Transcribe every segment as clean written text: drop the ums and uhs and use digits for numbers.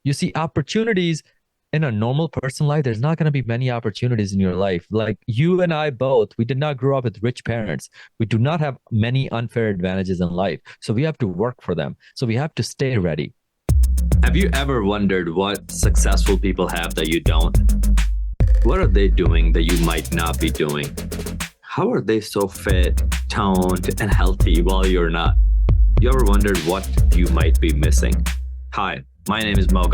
You see, opportunities in a normal person life, there's not going to be many opportunities in your life. Like you and I both, we did not grow up with rich parents. We do not have many unfair advantages in life. So we have to work for them. So we have to stay ready. Have you ever wondered what successful people have that you don't? What are they doing that you might not be doing? How are they so fit, toned, and healthy while you're not? You ever wondered what you might be missing? Hi, my name is Moe.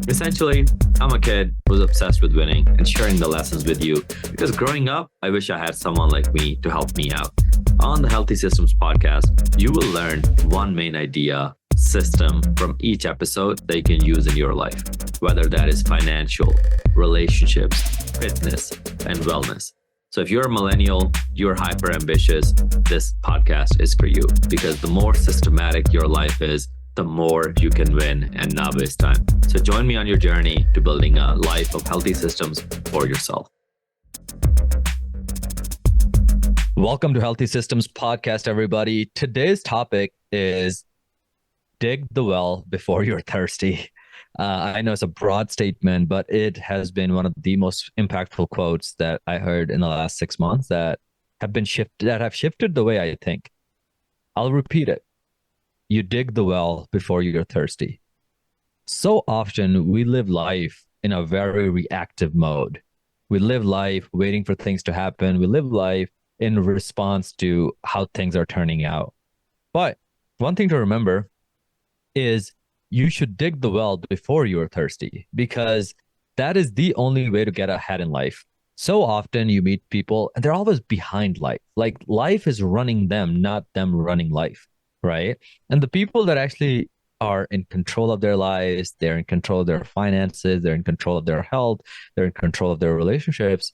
Essentially, I'm a kid who's obsessed with winning and sharing the lessons with you because growing up, I wish I had someone like me to help me out. On the Healthy Systems podcast, you will learn one main idea, system from each episode that you can use in your life, whether that is financial, relationships, fitness, and wellness. So if you're a millennial, you're hyper ambitious, this podcast is for you because the more systematic your life is, the more you can win and not waste time. So join me on your journey to building a life of healthy systems for yourself. Welcome to Healthy Systems Podcast, everybody. Today's topic is dig the well before you're thirsty. I know it's a broad statement, but it has been one of the most impactful quotes that I heard in the last 6 months that have shifted the way I think. I'll repeat it. You dig the well before you're thirsty. So often we live life in a very reactive mode. We live life waiting for things to happen. We live life in response to how things are turning out. But one thing to remember is you should dig the well before you are thirsty because that is the only way to get ahead in life. So often you meet people and they're always behind life. Like life is running them, not them running life, right? And the people that actually are in control of their lives, they're in control of their finances, they're in control of their health, they're in control of their relationships.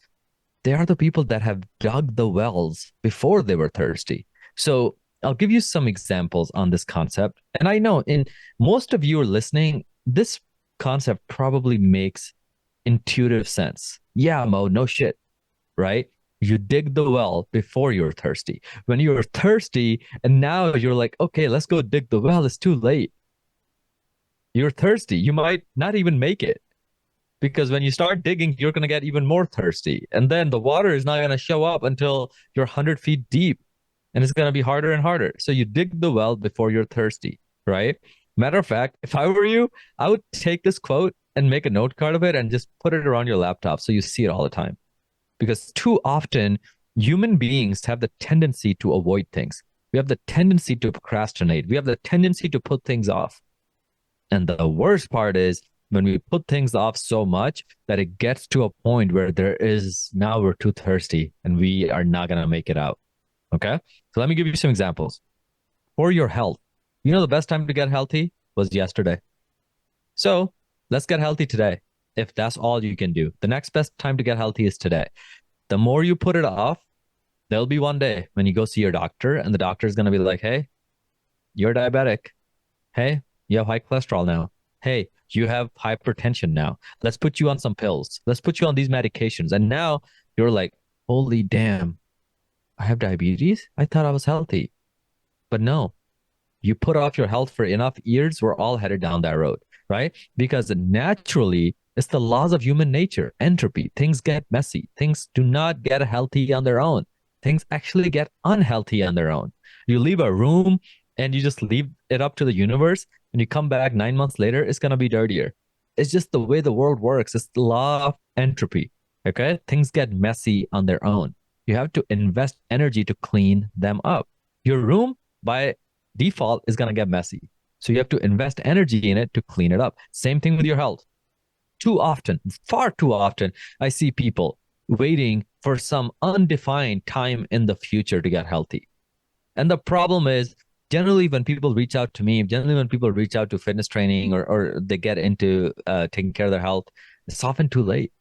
They are the people that have dug the wells before they were thirsty. So I'll give you some examples on this concept. And I know in most of you are listening, this concept probably makes intuitive sense. Yeah, Mo, no shit, right? You dig the well before you're thirsty. When you're thirsty and now you're like, okay, let's go dig the well, it's too late. You're thirsty. You might not even make it because when you start digging, you're going to get even more thirsty. And then the water is not going to show up until you're 100 feet deep. And it's going to be harder and harder. So you dig the well before you're thirsty, right? Matter of fact, if I were you, I would take this quote and make a note card of it and just put it around your laptop so you see it all the time. Because too often, human beings have the tendency to avoid things. We have the tendency to procrastinate. We have the tendency to put things off. And the worst part is when we put things off so much that it gets to a point where now we're too thirsty and we are not going to make it out. Okay, so let me give you some examples. For your health, the best time to get healthy was yesterday. So let's get healthy today. If that's all you can do, the next best time to get healthy is today. The more you put it off, there'll be one day when you go see your doctor and the doctor is going to be like, hey, you're diabetic. Hey, you have high cholesterol now. Hey, you have hypertension now. Let's put you on some pills. Let's put you on these medications. And now you're like, holy damn. I have diabetes? I thought I was healthy. But no, you put off your health for enough years, we're all headed down that road, right? Because naturally, it's the laws of human nature, entropy. Things get messy. Things do not get healthy on their own. Things actually get unhealthy on their own. You leave a room and you just leave it up to the universe and you come back 9 months later, it's going to be dirtier. It's just the way the world works. It's the law of entropy, okay? Things get messy on their own. You have to invest energy to clean them up. Your room, by default, is going to get messy. So you have to invest energy in it to clean it up. Same thing with your health. Too often, far too often, I see people waiting for some undefined time in the future to get healthy. And the problem is, generally when people reach out to me, generally when people reach out to fitness training or they get into taking care of their health, it's often too late.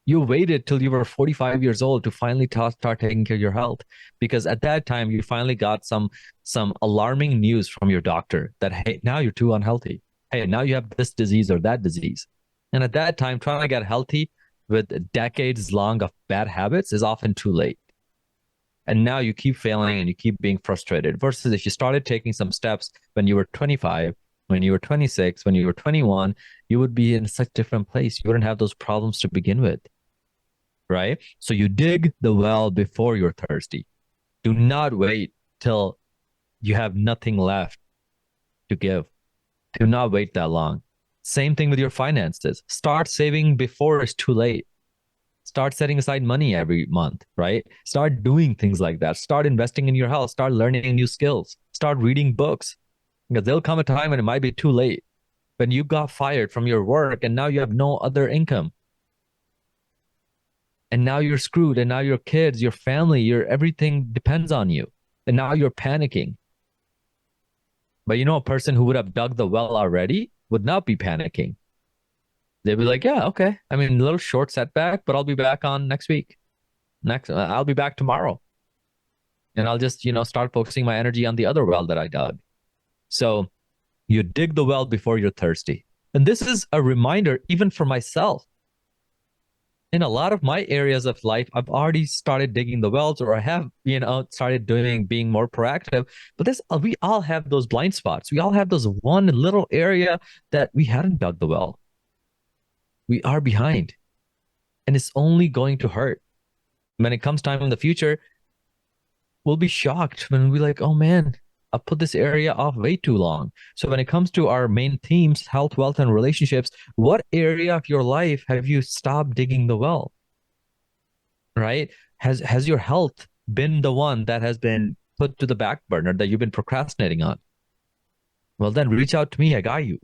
You waited till you were 45 years old to finally start taking care of your health because at that time you finally got some alarming news from your doctor that, hey, now you're too unhealthy. Hey, now you have this disease or that disease. And at that time, trying to get healthy with decades long of bad habits is often too late. And now you keep failing and you keep being frustrated versus if you started taking some steps when you were 25 When you were 26, when you were 21, you would be in such different place. You wouldn't have those problems to begin with, right? So you dig the well before you're thirsty. Do not wait till you have nothing left to give. Do not wait that long. Same thing with your finances. Start saving before it's too late. Start setting aside money every month, right? Start doing things like that. Start investing in your health. Start learning new skills. Start reading books because there'll come a time when it might be too late. When you got fired from your work and now you have no other income. And now you're screwed. And now your kids, your family, your everything depends on you. And now you're panicking. But a person who would have dug the well already would not be panicking. They'd be like, yeah, okay. I mean, a little short setback, but I'll be back on next week. I'll be back tomorrow. And I'll just, start focusing my energy on the other well that I dug. So you dig the well before you're thirsty. And this is a reminder even for myself. In a lot of my areas of life, I've already started digging the wells, or I have, started being more proactive. But we all have those blind spots. We all have those one little area that we hadn't dug the well. We are behind, and it's only going to hurt. When it comes time in the future, we'll be shocked when we're like, oh man, I put this area off way too long. So when it comes to our main themes, health, wealth, and relationships, what area of your life have you stopped digging the well? Right? Has your health been the one that has been put to the back burner that you've been procrastinating on? Well, then reach out to me. I got you.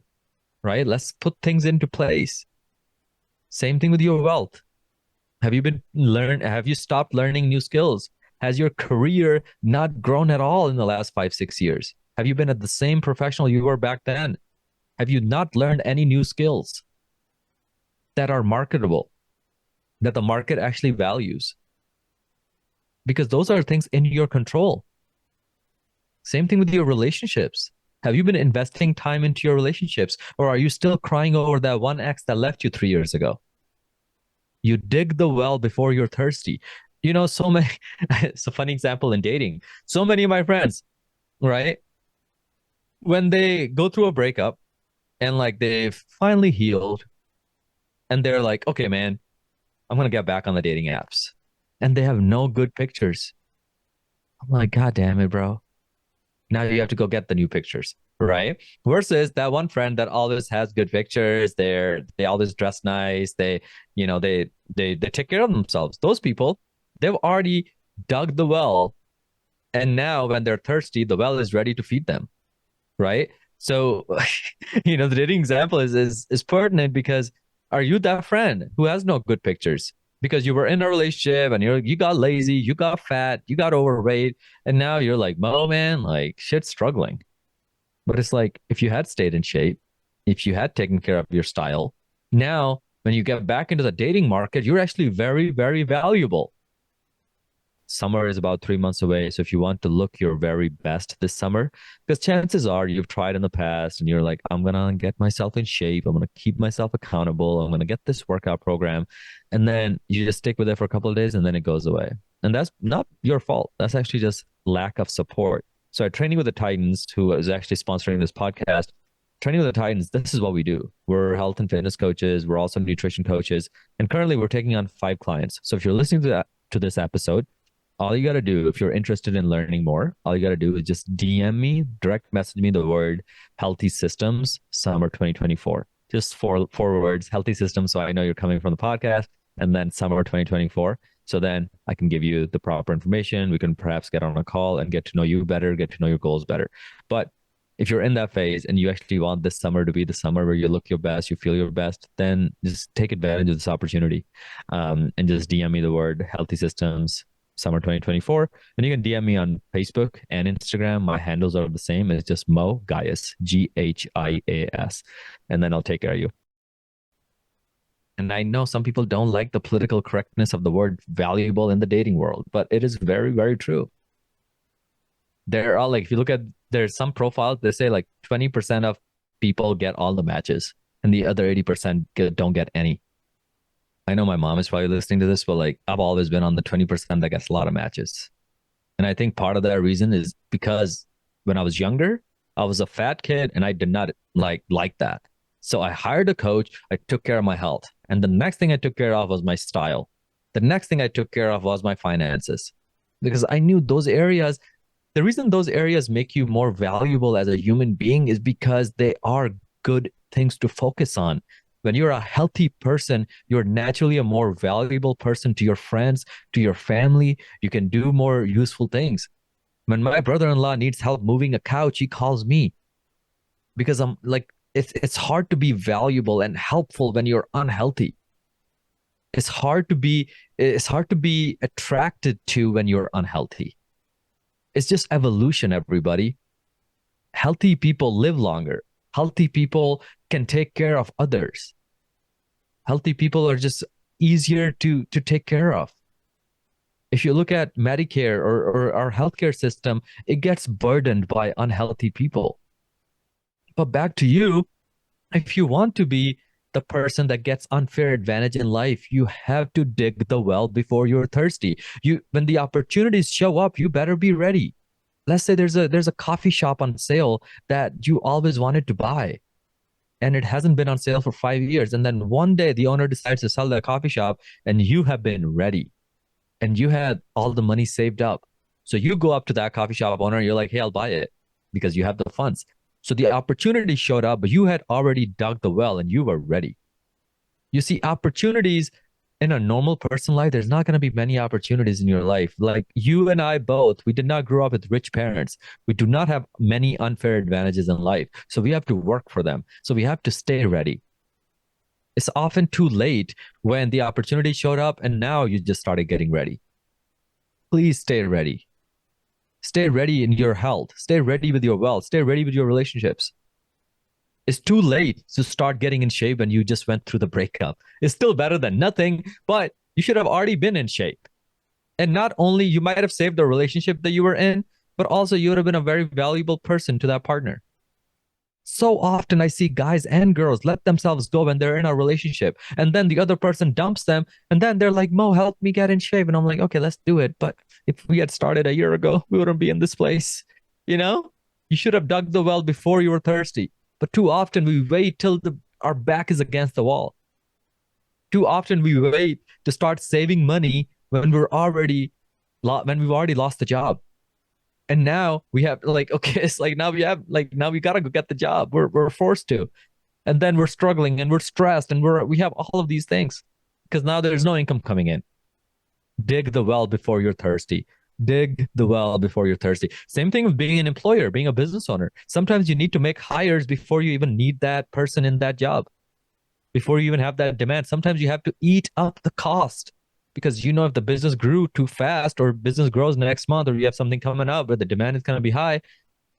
Right? Let's put things into place. Same thing with your wealth. Have you stopped learning new skills? Has your career not grown at all in the last 5-6 years? Have you been at the same professional you were back then? Have you not learned any new skills that are marketable, that the market actually values? Because those are things in your control. Same thing with your relationships. Have you been investing time into your relationships, or are you still crying over that one ex that left you 3 years ago? You dig the well before you're thirsty. So many, it's a funny example in dating. So many of my friends, right? When they go through a breakup and like they've finally healed and they're like, okay, man, I'm going to get back on the dating apps. And they have no good pictures. I'm like, God damn it, bro. Now you have to go get the new pictures, right? Versus that one friend that always has good pictures. They always dress nice. They take care of themselves. Those people, they've already dug the well, and now when they're thirsty, the well is ready to feed them, right? So, the dating example is pertinent because are you that friend who has no good pictures? Because you were in a relationship and you got lazy, you got fat, you got overweight, and now you're like, Mo, man, like shit's struggling. But it's like, if you had stayed in shape, if you had taken care of your style, now when you get back into the dating market, you're actually very, very valuable. Summer is about 3 months away. So if you want to look your very best this summer, because chances are you've tried in the past and you're like, I'm going to get myself in shape. I'm going to keep myself accountable. I'm going to get this workout program. And then you just stick with it for a couple of days and then it goes away. And that's not your fault. That's actually just lack of support. So at Training with the Titans, who is actually sponsoring this podcast, Training with the Titans, this is what we do. We're health and fitness coaches. We're also nutrition coaches. And currently we're taking on 5 clients. So if you're listening to this episode, all you got to do, if you're interested in learning more, all you got to do is just DM me, direct message me the word Healthy Systems Summer 2024. Just four words, Healthy Systems. So I know you're coming from the podcast, and then Summer 2024. So then I can give you the proper information. We can perhaps get on a call and get to know you better, get to know your goals better. But if you're in that phase and you actually want this summer to be the summer where you look your best, you feel your best, then just take advantage of this opportunity and just DM me the word Healthy Systems Summer 2024. And you can DM me on Facebook and Instagram. My handles are the same. It's just Mo Gaius, Gias. And then I'll take care of you. And I know some people don't like the political correctness of the word valuable in the dating world, but it is very, very true. There are if you look at, there's some profiles, they say 20% of people get all the matches and the other 80% don't get any. I know my mom is probably listening to this, but I've always been on the 20% that gets a lot of matches. And I think part of that reason is because when I was younger, I was a fat kid and I did not like that. So I hired a coach. I took care of my health. And the next thing I took care of was my style. The next thing I took care of was my finances. Because I knew those areas, the reason those areas make you more valuable as a human being is because they are good things to focus on. When you're a healthy person, you're naturally a more valuable person to your friends, to your family. You can do more useful things. When my brother-in-law needs help moving a couch, he calls me because I'm like, it's hard to be valuable and helpful when you're unhealthy. It's hard to be it's hard to be attracted to when you're unhealthy. It's just evolution, everybody. Healthy people live longer. Healthy people can take care of others. Healthy people are just easier to take care of. If you look at Medicare or our healthcare system, it gets burdened by unhealthy people. But back to you, if you want to be the person that gets unfair advantage in life, you have to dig the well before you're thirsty. When the opportunities show up, you better be ready. Let's say there's a coffee shop on sale that you always wanted to buy and it hasn't been on sale for 5 years. And then one day the owner decides to sell that coffee shop and you have been ready and you had all the money saved up. So you go up to that coffee shop owner and you're like, hey, I'll buy it because you have the funds. So the opportunity showed up, but you had already dug the well and you were ready. You see, opportunities in a normal person life, there's not going to be many opportunities in your life. Like you and I both, we did not grow up with rich parents. We do not have many unfair advantages in life. So we have to work for them. So we have to stay ready. It's often too late when the opportunity showed up and now you just started getting ready. Please stay ready. Stay ready in your health. Stay ready with your wealth. Stay ready with your relationships. It's too late to start getting in shape when you just went through the breakup. It's still better than nothing, but you should have already been in shape. And not only you might have saved the relationship that you were in, but also you would have been a very valuable person to that partner. So often I see guys and girls let themselves go when they're in a relationship and then the other person dumps them and then they're like, Mo, help me get in shape. And I'm like, okay, let's do it. But if we had started a year ago, we wouldn't be in this place. You know, you should have dug the well before you were thirsty. But too often we wait till our back is against the wall. Too often we wait to start saving money when we've already lost the job. And now we have like, okay, it's like now we gotta go get the job. We're forced to. And then we're struggling and we're stressed and we have all of these things because now there's no income coming in. Dig the well before you're thirsty. Dig the well before you're thirsty. Same thing with being an employer, being a business owner. Sometimes you need to make hires before you even need that person in that job, before you even have that demand. Sometimes you have to eat up the cost because you know if the business grew too fast or business grows next month or you have something coming up where the demand is going to be high,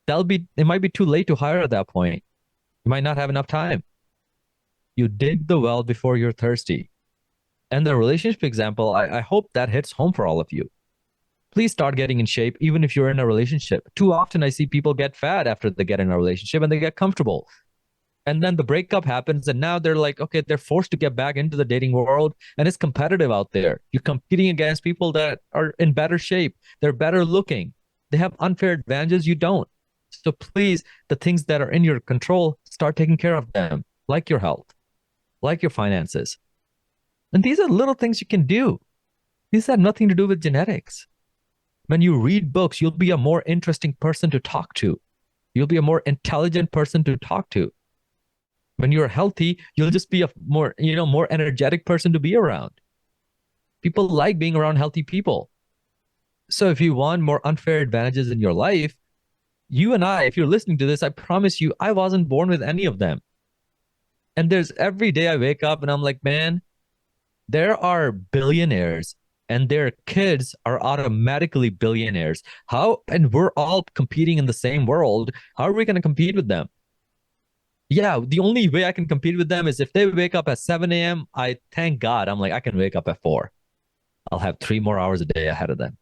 it might be too late to hire at that point. You might not have enough time. You dig the well before you're thirsty. And the relationship example, I hope that hits home for all of you. Please start getting in shape, even if you're in a relationship. Too often I see people get fat after they get in a relationship and they get comfortable. And then the breakup happens and now they're like, okay, they're forced to get back into the dating world and it's competitive out there. You're competing against people that are in better shape. They're better looking. They have unfair advantages. You don't. So please, the things that are in your control, start taking care of them, like your health, like your finances. And these are little things you can do. These have nothing to do with genetics. When you read books, you'll be a more interesting person to talk to. You'll be a more intelligent person to talk to. When you're healthy, you'll just be a more energetic person to be around. People like being around healthy people. So if you want more unfair advantages in your life, you and I, if you're listening to this, I promise you, I wasn't born with any of them. And there's every day I wake up and I'm like, man, there are billionaires and their kids are automatically billionaires. And we're all competing in the same world. How are we going to compete with them? Yeah, the only way I can compete with them is if they wake up at 7 a.m. I thank God. I'm like, I can wake up at 4. I'll have 3 more hours a day ahead of them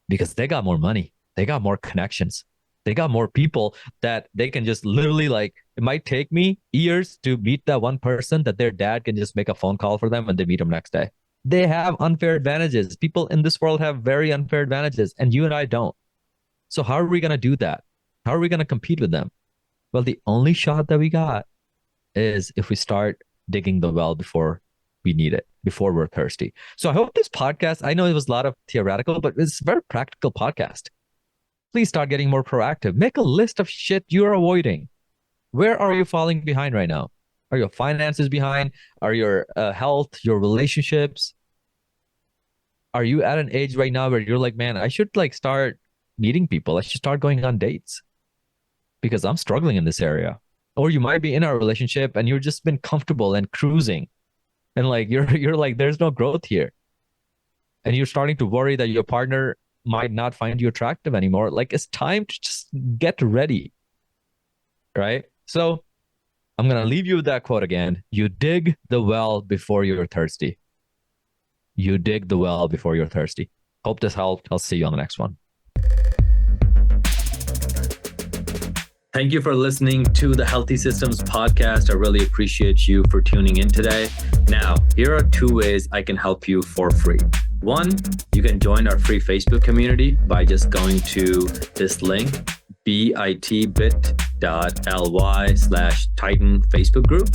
because they got more money. They got more connections. They got more people that they can just literally like, it might take me years to meet that one person that their dad can just make a phone call for them and they meet them next day. They have unfair advantages. People in this world have very unfair advantages and you and I don't. So how are we going to do that? How are we going to compete with them? Well, the only shot that we got is if we start digging the well before we need it, before we're thirsty. So I hope this podcast, I know it was a lot of theoretical, but it's a very practical podcast. Please start getting more proactive. Make a list of shit you're avoiding. Where are you falling behind right now? Are your finances behind? Are your health, your relationships? Are you at an age right now where you're like, man, I should like start meeting people. I should start going on dates because I'm struggling in this area. Or you might be in a relationship and you've just been comfortable and cruising. And like you're like, there's no growth here. And you're starting to worry that your partner might not find you attractive anymore. Like it's time to just get ready. Right? So I'm going to leave you with that quote again. You dig the well before you're thirsty. You dig the well before you're thirsty. Hope this helped. I'll see you on the next one. Thank you for listening to the Healthy Systems podcast. I really appreciate you for tuning in today. Now, here are 2 ways I can help you for free. One, you can join our free Facebook community by just going to this link, bit.ly/Titan Facebook group.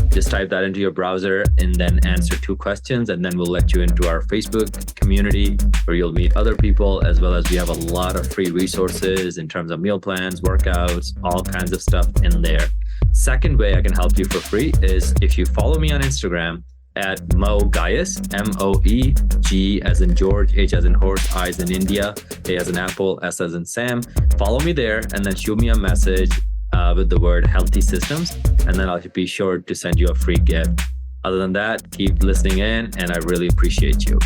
Just type that into your browser and then answer 2 questions, and then we'll let you into our Facebook community where you'll meet other people, as well as we have a lot of free resources in terms of meal plans, workouts, all kinds of stuff in there. Second way I can help you for free is if you follow me on Instagram at Moe Gaius, MOE, G as in George, H as in horse, I as in India, A as in apple, S as in Sam. Follow me there and then shoot me a message with the word Healthy Systems, and then I'll be sure to send you a free gift. Other than that, keep listening in, and I really appreciate you.